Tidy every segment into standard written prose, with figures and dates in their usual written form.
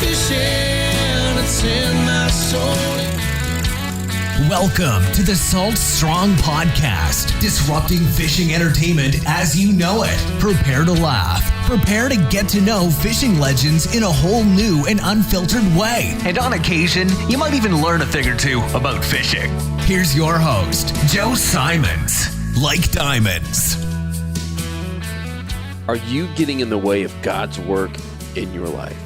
fishing, it's in my soul. Welcome to the Salt Strong Podcast, disrupting fishing entertainment as you know it. Prepare to laugh. Prepare to get to know fishing legends in a whole new and unfiltered way. And on occasion, you might even learn a thing or two about fishing. Here's your host, Joe Simons. Like diamonds. Are you getting in the way of God's work in your life?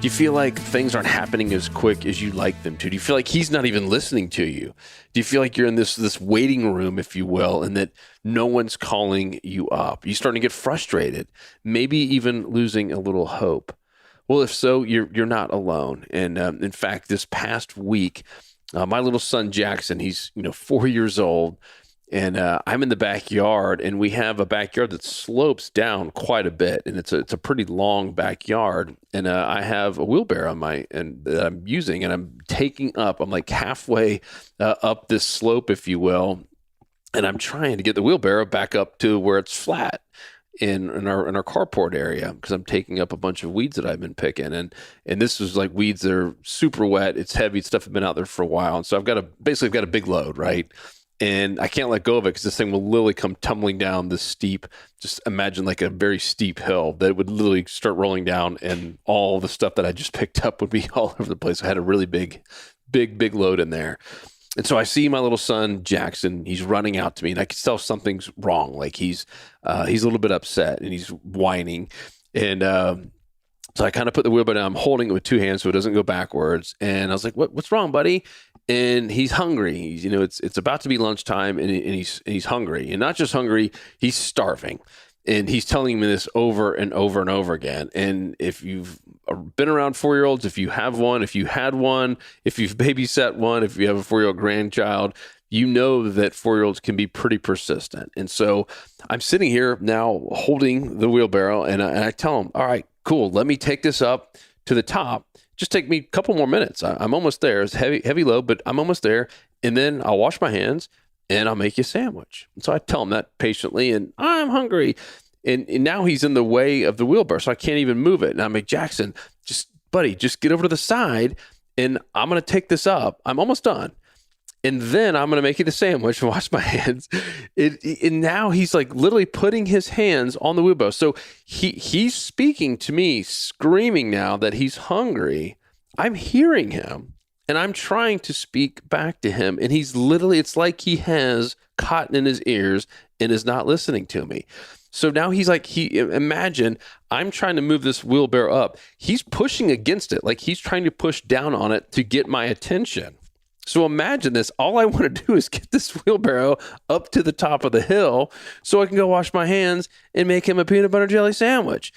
Do you feel like things aren't happening as quick as you'd like them to? Do you feel like he's not even listening to you? Do you feel like you're in this waiting room, if you will, and that no one's calling you up? Are you starting to get frustrated, maybe even losing a little hope? Well, if so, you're not alone. And in fact, this past week, my little son Jackson, he's 4 years old, and I'm in the backyard, and we have a backyard that slopes down quite a bit, and it's a pretty long backyard. And I have a wheelbarrow that I'm using, and I'm taking up. I'm like halfway up this slope, if you will, and I'm trying to get the wheelbarrow back up to where it's flat in our carport area, because I'm taking up a bunch of weeds that I've been picking, and this was like weeds that are super wet. It's heavy stuff. Has been out there for a while, and so I've got a big load, right? And I can't let go of it because this thing will literally come tumbling down this steep, just imagine like a very steep hill that would literally start rolling down, and all the stuff that I just picked up would be all over the place. I had a really big load in there. And so I see my little son, Jackson, he's running out to me, and I can tell something's wrong. Like he's a little bit upset, and he's whining. And so I kind of put the wheelbarrow down. I'm holding it with two hands so it doesn't go backwards. And I was like, what's wrong, buddy? And he's hungry. It's about to be lunchtime, and he's hungry, and not just hungry, he's starving. And he's telling me this over and over and over again. And if you've been around 4-year-olds, if you have one, if you had one, if you've babysat one, if you have a 4-year-old grandchild, you know that 4-year-olds can be pretty persistent. And so I'm sitting here now holding the wheelbarrow, and I tell him, all right, cool, let me take this up to the top. Just take me a couple more minutes. I'm almost there. It's heavy load, but I'm almost there. And then I'll wash my hands, and I'll make you a sandwich. And so I tell him that patiently, and I'm hungry. And now he's in the way of the wheelbarrow, so I can't even move it. And I'm like, Jackson, just get over to the side, and I'm going to take this up. I'm almost done. And then I'm going to make you the sandwich and wash my hands. And now he's like literally putting his hands on the wheelbarrow. So he's speaking to me, screaming now that he's hungry. I'm hearing him, and I'm trying to speak back to him. And he's literally, it's like he has cotton in his ears and is not listening to me. So now he's like, imagine I'm trying to move this wheelbarrow up. He's pushing against it. Like he's trying to push down on it to get my attention. So imagine this. All I want to do is get this wheelbarrow up to the top of the hill so I can go wash my hands and make him a peanut butter jelly sandwich.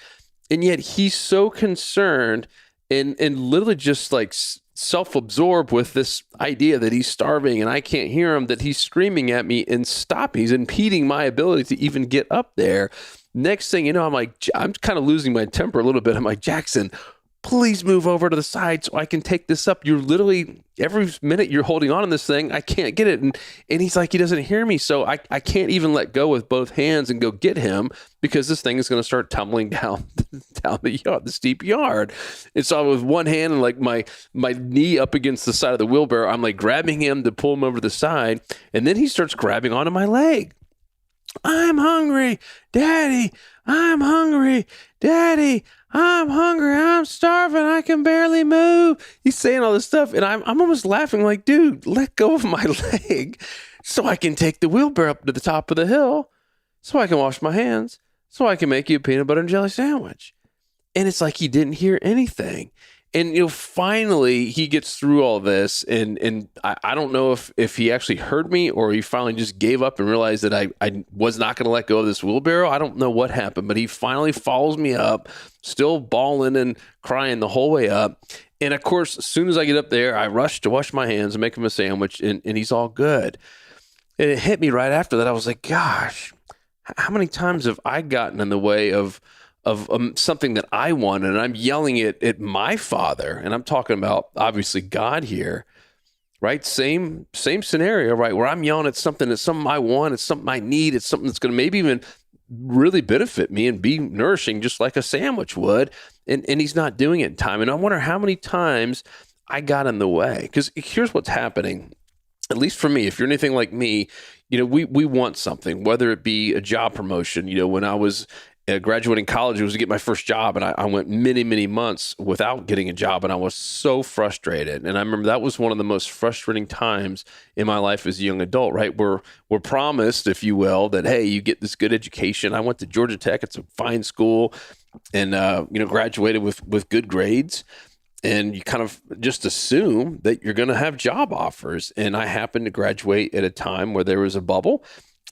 And yet he's so concerned and literally just like self-absorbed with this idea that he's starving and I can't hear him, that he's screaming at me and stopping. He's impeding my ability to even get up there. Next thing you know, I'm kind of losing my temper a little bit. I'm like, Jackson, please move over to the side so I can take this up. You're literally, every minute you're holding on to this thing, I can't get it. And he's like, he doesn't hear me. So I can't even let go with both hands and go get him, because this thing is going to start tumbling down the steep yard. And so with one hand and like my knee up against the side of the wheelbarrow, I'm like grabbing him to pull him over to the side. And then he starts grabbing onto my leg. I'm hungry, Daddy. I'm hungry, Daddy. I'm hungry. I'm starving. I can barely move. He's saying all this stuff, and I'm almost laughing like, dude, let go of my leg so I can take the wheelbarrow up to the top of the hill so I can wash my hands so I can make you a peanut butter and jelly sandwich. And it's like he didn't hear anything. And, finally he gets through all this, and I don't know if he actually heard me or he finally just gave up and realized that I was not going to let go of this wheelbarrow. I don't know what happened, but he finally follows me up, still bawling and crying the whole way up. And of course, as soon as I get up there, I rush to wash my hands and make him a sandwich, and he's all good. And it hit me right after that. I was like, gosh, how many times have I gotten in the way of something that I wanted, and I'm yelling at my Father, and I'm talking about obviously God here, right? Same scenario, right? Where I'm yelling at something that's something I want, it's something I need, it's something that's going to maybe even really benefit me and be nourishing, just like a sandwich would. and he's not doing it in time. And I wonder how many times I got in the way, because here's what's happening. At least for me, if you're anything like me, we want something, whether it be a job promotion. When I was graduating college, it was to get my first job, and I went many, many months without getting a job, and I was so frustrated. And I remember that was one of the most frustrating times in my life as a young adult, right? We're promised, if you will, that, hey, you get this good education. I went to Georgia Tech. It's a fine school, and, graduated with good grades. And you kind of just assume that you're going to have job offers. And I happened to graduate at a time where there was a bubble,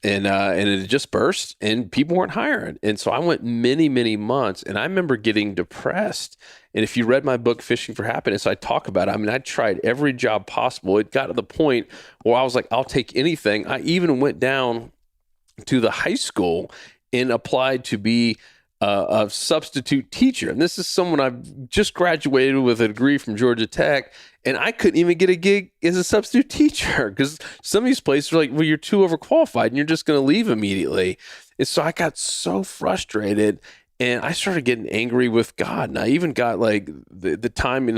and it had just burst, and people weren't hiring. And so I went many, many months, and I remember getting depressed. And if you read my book, Fishing for Happiness, I talk about it. I mean, I tried every job possible. It got to the point where I was like, I'll take anything. I even went down to the high school and applied to be a substitute teacher. And this is someone I've just graduated with a degree from Georgia Tech, and I couldn't even get a gig as a substitute teacher because some of these places are like, well, you're too overqualified and you're just going to leave immediately. And so I got so frustrated, and I started getting angry with God. And I even got like the time,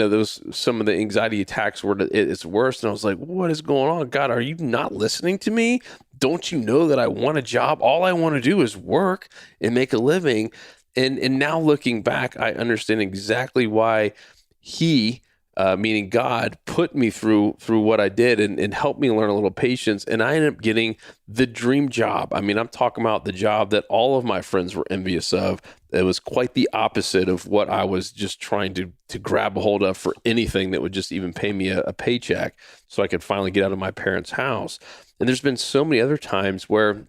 some of the anxiety attacks were at its worst. And I was like, what is going on? God, are you not listening to me? Don't you know that I want a job? All I want to do is work and make a living. And now looking back, I understand exactly why he, meaning God, put me through what I did and helped me learn a little patience. And I ended up getting the dream job. I mean, I'm talking about the job that all of my friends were envious of. It was quite the opposite of what I was just trying to grab a hold of for anything that would just even pay me a paycheck so I could finally get out of my parents' house. And there's been so many other times where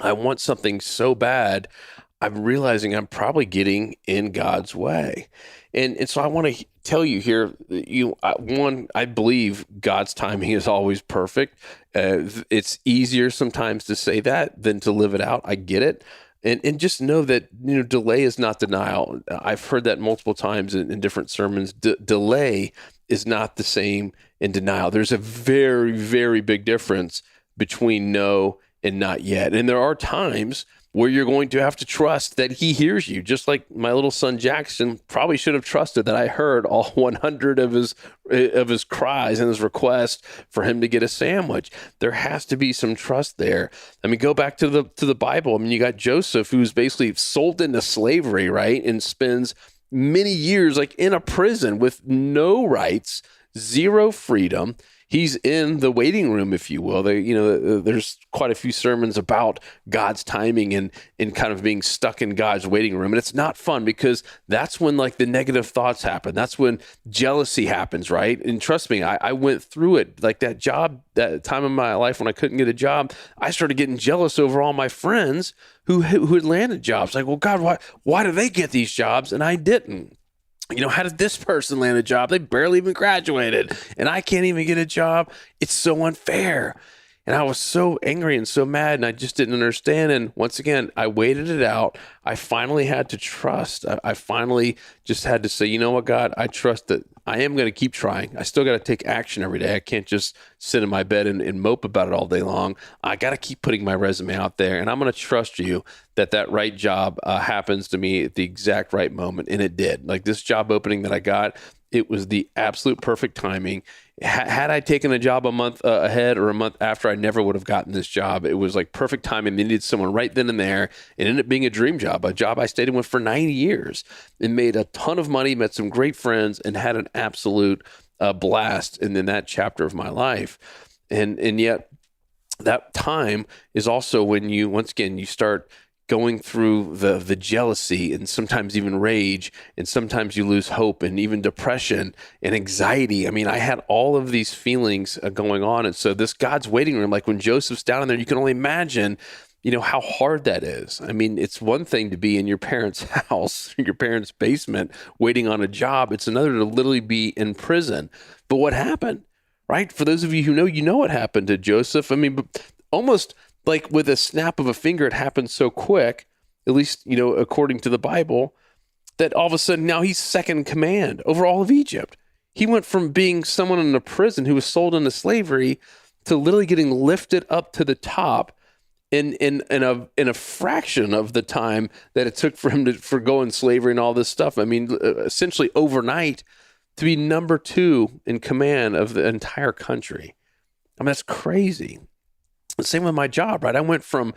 I want something so bad, I'm realizing I'm probably getting in God's way. And so I want to tell you here, I believe God's timing is always perfect. It's easier sometimes to say that than to live it out. I get it. And just know that, delay is not denial. I've heard that multiple times in different sermons. Delay is not the same in denial. There's a very, very big difference between no and not yet. And there are times where you're going to have to trust that he hears you, just like my little son Jackson probably should have trusted that I heard all 100 of his cries and his requests for him to get a sandwich. There has to be some trust there. I mean, go back to the Bible. I mean, you got Joseph, who's basically sold into slavery, right? And spends many years like in a prison with no rights, zero freedom. He's in the waiting room, if you will. There's quite a few sermons about God's timing and kind of being stuck in God's waiting room. And it's not fun because that's when like the negative thoughts happen. That's when jealousy happens, right? And trust me, I went through it. Like that job, that time in my life when I couldn't get a job, I started getting jealous over all my friends who had landed jobs. Like, well, God, why do they get these jobs and I didn't? How did this person land a job? They barely even graduated and I can't even get a job. It's so unfair. And I was so angry and so mad and I just didn't understand. And once again, I waited it out. I finally had to trust. I finally just had to say, you know what, God, I trust that I am going to keep trying. I still got to take action every day. I can't just sit in my bed and mope about it all day long. I got to keep putting my resume out there. And I'm going to trust you that right job happens to me at the exact right moment. And it did. Like this job opening that I got, it was the absolute perfect timing. Had I taken a job a month ahead or a month after, I never would have gotten this job. It was like perfect timing. They needed someone right then and there. It ended up being a dream job, a job I stayed in with for 9 years and made a ton of money, met some great friends, and had an absolute blast in that chapter of my life. And yet that time is also when you, once again, you start going through the jealousy and sometimes even rage, and sometimes you lose hope and even depression and anxiety. I mean, I had all of these feelings going on. And so this God's waiting room, like when Joseph's down in there, you can only imagine, how hard that is. I mean, it's one thing to be in your parents' house, your parents' basement, waiting on a job. It's another to literally be in prison. But what happened, right? For those of you who know what happened to Joseph. I mean, almost like with a snap of a finger, it happened so quick, at least, according to the Bible, that all of a sudden now he's second in command over all of Egypt. He went from being someone in a prison who was sold into slavery to literally getting lifted up to the top in a fraction of the time that it took for him to forgo in slavery and all this stuff. I mean, essentially overnight to be number 2 in command of the entire country. I mean, that's crazy. Same with my job, right? I went from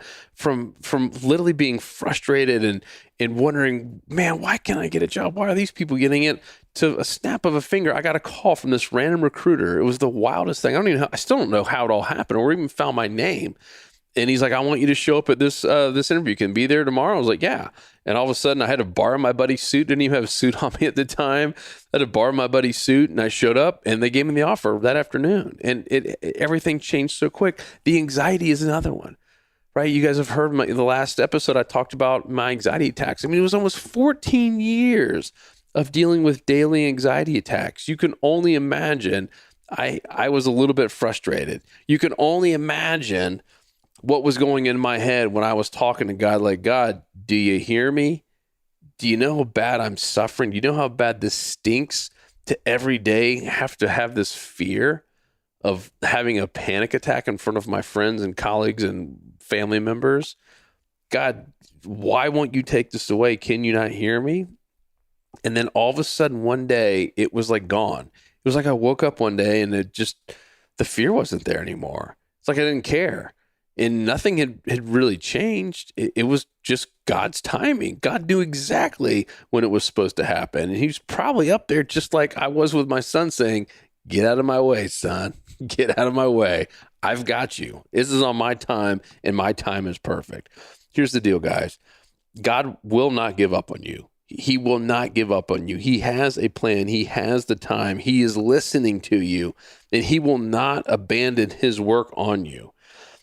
literally being frustrated and wondering, man, why can't I get a job? Why are these people getting it? To a snap of a finger, I got a call from this random recruiter. It was the wildest thing. I still don't know how it all happened or even found my name. And he's like, I want you to show up at this interview. Can be there tomorrow. I was like, yeah. And all of a sudden I had to borrow my buddy's suit. Didn't even have a suit on me at the time. I had to borrow my buddy's suit, and I showed up and they gave me the offer that afternoon. And everything changed so quick. The anxiety is another one, right? You guys have heard the last episode, I talked about my anxiety attacks. I mean, it was almost 14 years of dealing with daily anxiety attacks. You can only imagine. I was a little bit frustrated. You can only imagine what was going in my head when I was talking to God, like, God, do you hear me? Do you know how bad I'm suffering? Do you know how bad this stinks to every day have to have this fear of having a panic attack in front of my friends and colleagues and family members? God, why won't you take this away? Can you not hear me? And then all of a sudden one day it was like gone. It was like I woke up one day and the fear wasn't there anymore. It's like I didn't care. And nothing had really changed. It was just God's timing. God knew exactly when it was supposed to happen. And he was probably up there just like I was with my son saying, get out of my way, son. Get out of my way. I've got you. This is on my time, and my time is perfect. Here's the deal, guys. God will not give up on you. He will not give up on you. He has a plan. He has the time. He is listening to you, and he will not abandon his work on you.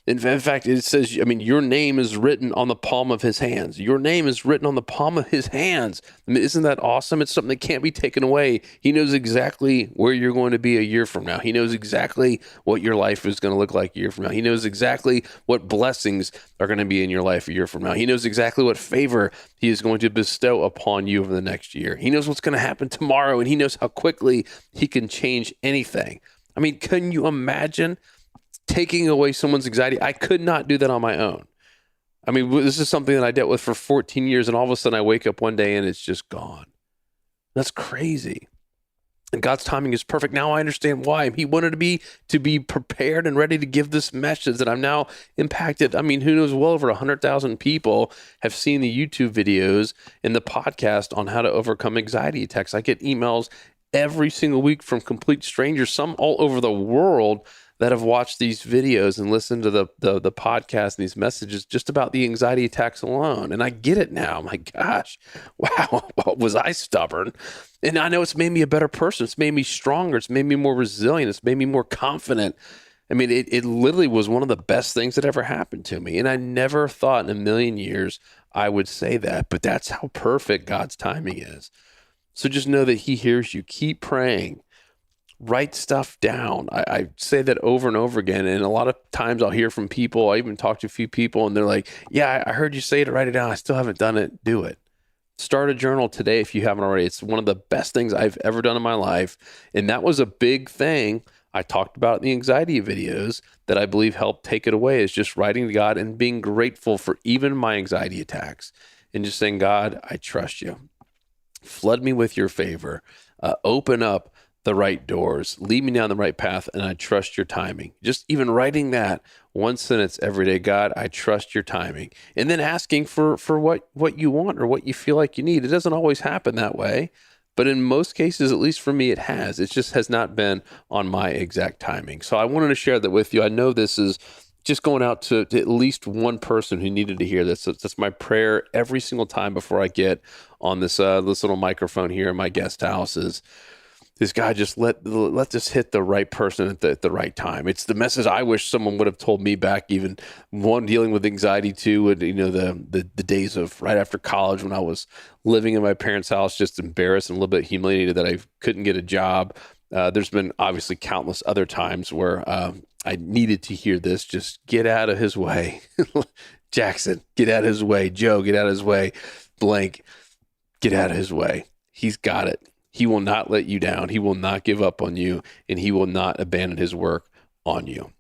In fact, it says, I mean, your name is written on the palm of his hands. Your name is written on the palm of his hands. I mean, isn't that awesome? It's something that can't be taken away. He knows exactly where you're going to be a year from now. He knows exactly what your life is going to look like a year from now. He knows exactly what blessings are going to be in your life a year from now. He knows exactly what favor he is going to bestow upon you over the next year. He knows what's going to happen tomorrow, and he knows how quickly he can change anything. I mean, can you imagine taking away someone's anxiety? I could not do that on my own. I mean, this is something that I dealt with for 14 years, and all of a sudden I wake up one day and it's just gone. That's crazy. And God's timing is perfect. Now I understand why. He wanted me to be prepared and ready to give this message that I'm now impacted. I mean, who knows, well over 100,000 people have seen the YouTube videos and the podcast on how to overcome anxiety attacks. I get emails every single week from complete strangers, some all over the world, that have watched these videos and listened to the podcast and these messages just about the anxiety attacks alone. And I get it now. I'm like, gosh, wow, was I stubborn? And I know it's made me a better person. It's made me stronger. It's made me more resilient. It's made me more confident. I mean, it literally was one of the best things that ever happened to me. And I never thought in a million years I would say that, but that's how perfect God's timing is. So just know that he hears you. Keep praying. Write stuff down. I say that over and over again. And a lot of times I'll hear from people. I even talk to a few people and they're like, yeah, I heard you say to write it down. I still haven't done it. Do it. Start a journal today if you haven't already. It's one of the best things I've ever done in my life. And that was a big thing I talked about in the anxiety videos that I believe helped take it away, is just writing to God and being grateful for even my anxiety attacks and just saying, God, I trust you. Flood me with your favor. Open up the right doors, lead me down the right path, and I trust your timing. Just even writing that one sentence every day, God, I trust your timing. And then asking for what you want or what you feel like you need. It doesn't always happen that way, but in most cases, at least for me, it has. It just has not been on my exact timing. So I wanted to share that with you. I know this is just going out to at least one person who needed to hear this. So that's my prayer every single time before I get on this little microphone here in my guest house is, this guy, just let this hit the right person at the right time. It's the message I wish someone would have told me back, even one dealing with anxiety too. And, you know, the days of right after college when I was living in my parents' house, just embarrassed and a little bit humiliated that I couldn't get a job. There's been obviously countless other times where I needed to hear this. Just get out of his way. Jackson, get out of his way. Joe, get out of his way. Blank, get out of his way. He's got it. He will not let you down. He will not give up on you, and he will not abandon his work on you.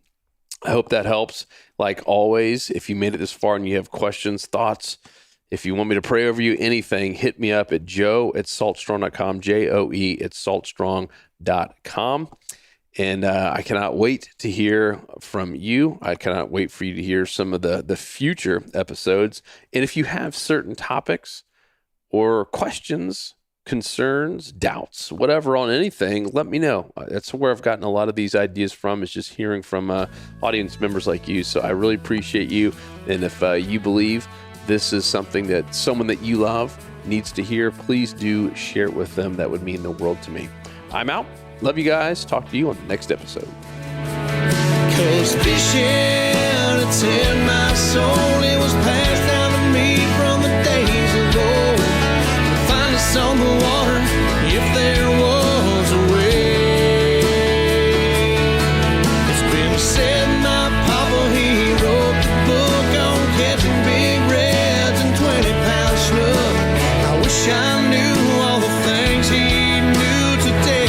I hope that helps. Like always, if you made it this far and you have questions, thoughts, if you want me to pray over you, anything, hit me up at joe@saltstrong.com, joe@saltstrong.com. And I cannot wait to hear from you. I cannot wait for you to hear some of the future episodes. And if you have certain topics or questions, concerns, doubts, whatever on anything, let me know. That's where I've gotten a lot of these ideas from, is just hearing from audience members like you. So I really appreciate you. And if you believe this is something that someone that you love needs to hear, please do share it with them. That would mean the world to me. I'm out. Love you guys. Talk to you on the next episode. 'Cause fishing, it's in my soul. It was passed down to me from the days of old. Find us on the water if there was a way. It's been said my papa, he wrote the book on catching big reds and 20-pound snook. I wish I knew all the things he knew today.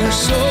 So